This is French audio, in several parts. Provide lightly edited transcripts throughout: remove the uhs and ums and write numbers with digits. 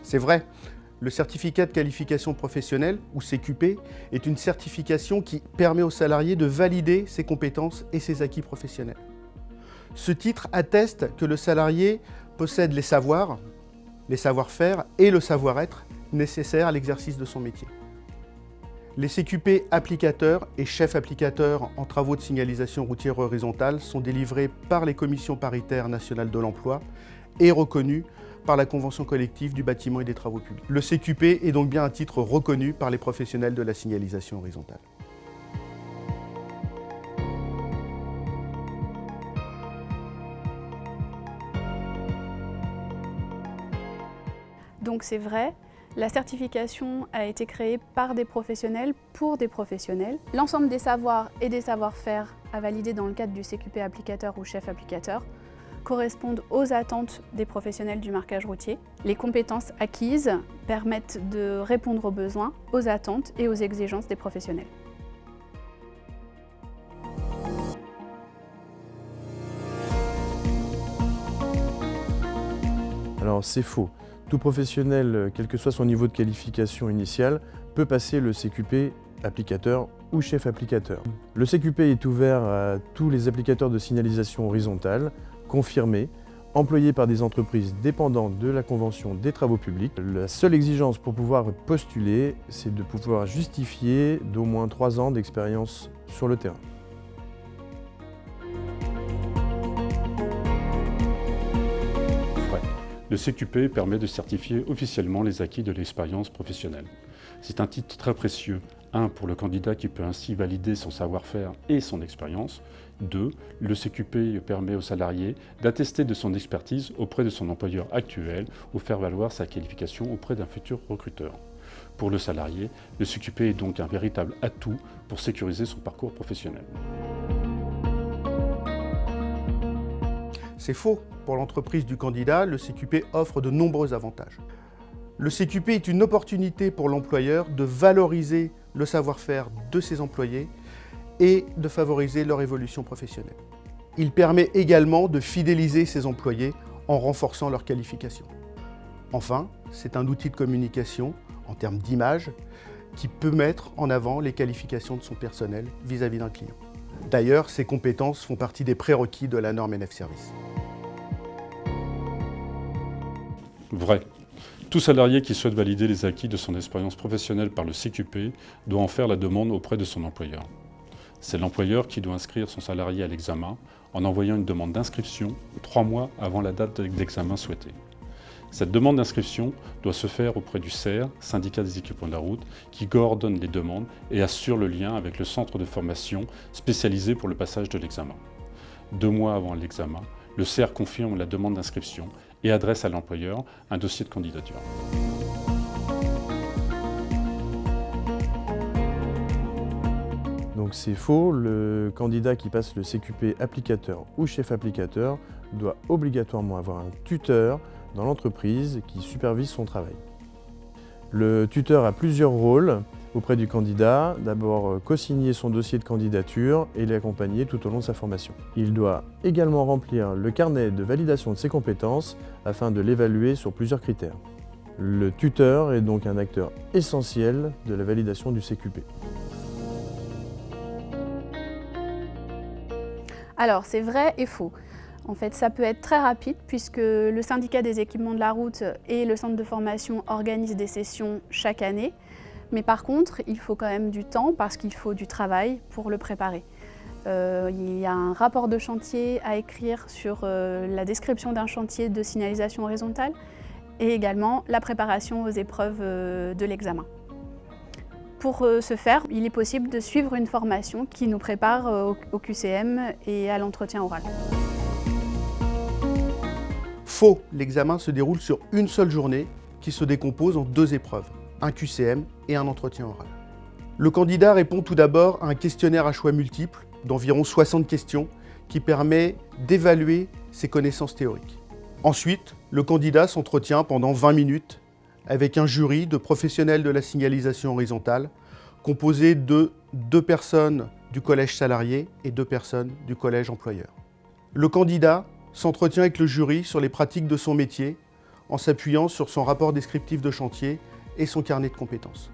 C'est vrai, le certificat de qualification professionnelle, ou CQP, est une certification qui permet au salarié de valider ses compétences et ses acquis professionnels. Ce titre atteste que le salarié possède les savoirs, les savoir-faire et le savoir-être nécessaires à l'exercice de son métier. Les CQP applicateurs et chefs applicateurs en travaux de signalisation routière horizontale sont délivrés par les commissions paritaires nationales de l'emploi et reconnus par la Convention collective du bâtiment et des travaux publics. Le CQP est donc bien un titre reconnu par les professionnels de la signalisation horizontale. Donc c'est vrai, la certification a été créée par des professionnels pour des professionnels. L'ensemble des savoirs et des savoir-faire à valider dans le cadre du CQP applicateur ou chef applicateur correspondent aux attentes des professionnels du marquage routier. Les compétences acquises permettent de répondre aux besoins, aux attentes et aux exigences des professionnels. Alors c'est faux. Tout professionnel, quel que soit son niveau de qualification initiale, peut passer le CQP applicateur ou chef applicateur. Le CQP est ouvert à tous les applicateurs de signalisation horizontale, confirmés, employés par des entreprises dépendantes de la Convention des travaux publics. La seule exigence pour pouvoir postuler, c'est de pouvoir justifier d'au moins 3 ans d'expérience sur le terrain. Le CQP permet de certifier officiellement les acquis de l'expérience professionnelle. C'est un titre très précieux, 1 pour le candidat qui peut ainsi valider son savoir-faire et son expérience. 2, le CQP permet au salarié d'attester de son expertise auprès de son employeur actuel ou faire valoir sa qualification auprès d'un futur recruteur. Pour le salarié, le CQP est donc un véritable atout pour sécuriser son parcours professionnel. C'est faux. Pour l'entreprise du candidat, le CQP offre de nombreux avantages. Le CQP est une opportunité pour l'employeur de valoriser le savoir-faire de ses employés et de favoriser leur évolution professionnelle. Il permet également de fidéliser ses employés en renforçant leur qualification. Enfin, c'est un outil de communication en termes d'image qui peut mettre en avant les qualifications de son personnel vis-à-vis d'un client. D'ailleurs, ces compétences font partie des prérequis de la norme NF Service. Vrai. Tout salarié qui souhaite valider les acquis de son expérience professionnelle par le CQP doit en faire la demande auprès de son employeur. C'est l'employeur qui doit inscrire son salarié à l'examen en envoyant une demande d'inscription 3 mois avant la date d'examen souhaitée. Cette demande d'inscription doit se faire auprès du CER, syndicat des équipements de la route, qui coordonne les demandes et assure le lien avec le centre de formation spécialisé pour le passage de l'examen. 2 mois avant l'examen, le CER confirme la demande d'inscription et adresse à l'employeur un dossier de candidature. Donc c'est faux, le candidat qui passe le CQP applicateur ou chef applicateur doit obligatoirement avoir un tuteur dans l'entreprise qui supervise son travail. Le tuteur a plusieurs rôles auprès du candidat. D'abord, co-signer son dossier de candidature et l'accompagner tout au long de sa formation. Il doit également remplir le carnet de validation de ses compétences afin de l'évaluer sur plusieurs critères. Le tuteur est donc un acteur essentiel de la validation du CQP. Alors, c'est vrai et faux. En fait, ça peut être très rapide puisque le syndicat des équipements de la route et le centre de formation organisent des sessions chaque année. Mais par contre, il faut quand même du temps parce qu'il faut du travail pour le préparer. Il y a un rapport de chantier à écrire sur la description d'un chantier de signalisation horizontale et également la préparation aux épreuves de l'examen. Pour ce faire, il est possible de suivre une formation qui nous prépare au QCM et à l'entretien oral. Faux, l'examen se déroule sur une seule journée qui se décompose en 2 épreuves, un QCM et un entretien oral. Le candidat répond tout d'abord à un questionnaire à choix multiples d'environ 60 questions qui permet d'évaluer ses connaissances théoriques. Ensuite, le candidat s'entretient pendant 20 minutes avec un jury de professionnels de la signalisation horizontale composé de 2 personnes du collège salarié et 2 personnes du collège employeur. Le candidat s'entretient avec le jury sur les pratiques de son métier en s'appuyant sur son rapport descriptif de chantier et son carnet de compétences.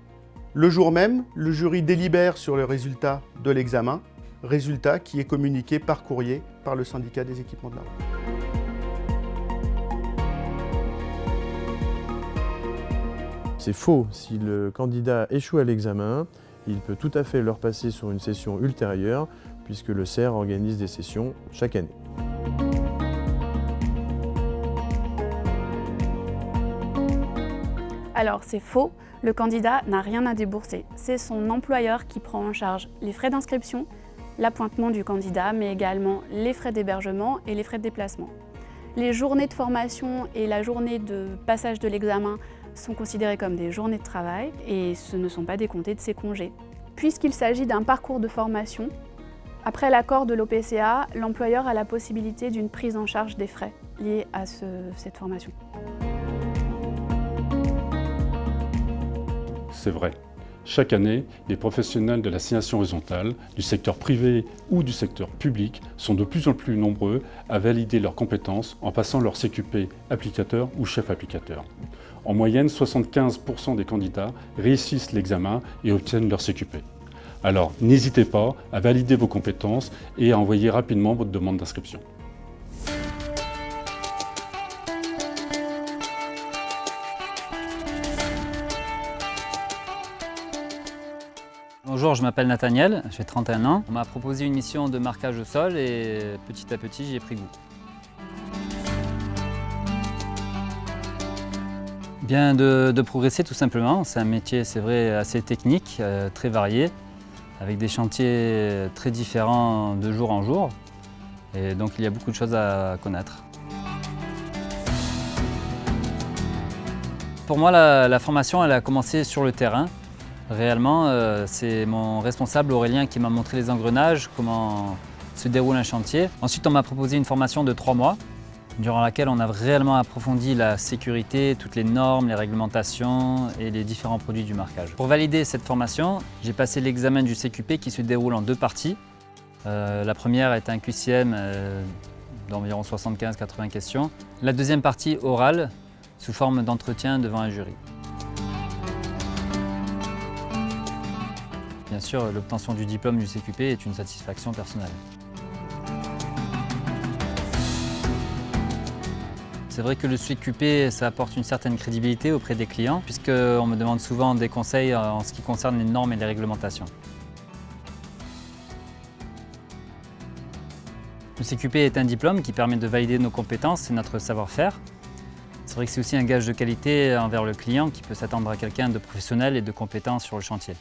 Le jour même, le jury délibère sur le résultat de l'examen, résultat qui est communiqué par courrier par le syndicat des équipements de la route. C'est faux. Si le candidat échoue à l'examen, il peut tout à fait le repasser sur une session ultérieure, puisque le CER organise des sessions chaque année. Alors c'est faux, le candidat n'a rien à débourser. C'est son employeur qui prend en charge les frais d'inscription, l'appointement du candidat, mais également les frais d'hébergement et les frais de déplacement. Les journées de formation et la journée de passage de l'examen sont considérées comme des journées de travail et ce ne sont pas décomptés de ses congés. Puisqu'il s'agit d'un parcours de formation, après l'accord de l'OPCA, l'employeur a la possibilité d'une prise en charge des frais liés à cette formation. C'est vrai. Chaque année, les professionnels de l'assignation horizontale, du secteur privé ou du secteur public sont de plus en plus nombreux à valider leurs compétences en passant leur CQP applicateur ou chef applicateur. En moyenne, 75% des candidats réussissent l'examen et obtiennent leur CQP. Alors, n'hésitez pas à valider vos compétences et à envoyer rapidement votre demande d'inscription. Bonjour, je m'appelle Nathaniel, j'ai 31 ans. On m'a proposé une mission de marquage au sol et petit à petit j'y ai pris goût. Bien de progresser tout simplement. C'est un métier, c'est vrai, assez technique, très varié, avec des chantiers très différents de jour en jour. Et donc il y a beaucoup de choses à connaître. Pour moi, la formation elle a commencé sur le terrain. Réellement, c'est mon responsable Aurélien qui m'a montré les engrenages, comment se déroule un chantier. Ensuite, on m'a proposé une formation de 3 mois, durant laquelle on a réellement approfondi la sécurité, toutes les normes, les réglementations et les différents produits du marquage. Pour valider cette formation, j'ai passé l'examen du CQP qui se déroule en 2 parties. La première est un QCM d'environ 75-80 questions. La deuxième partie orale, sous forme d'entretien devant un jury. Bien sûr, l'obtention du diplôme du CQP est une satisfaction personnelle. C'est vrai que le CQP, ça apporte une certaine crédibilité auprès des clients, puisqu'on me demande souvent des conseils en ce qui concerne les normes et les réglementations. Le CQP est un diplôme qui permet de valider nos compétences et notre savoir-faire. C'est vrai que c'est aussi un gage de qualité envers le client qui peut s'attendre à quelqu'un de professionnel et de compétent sur le chantier.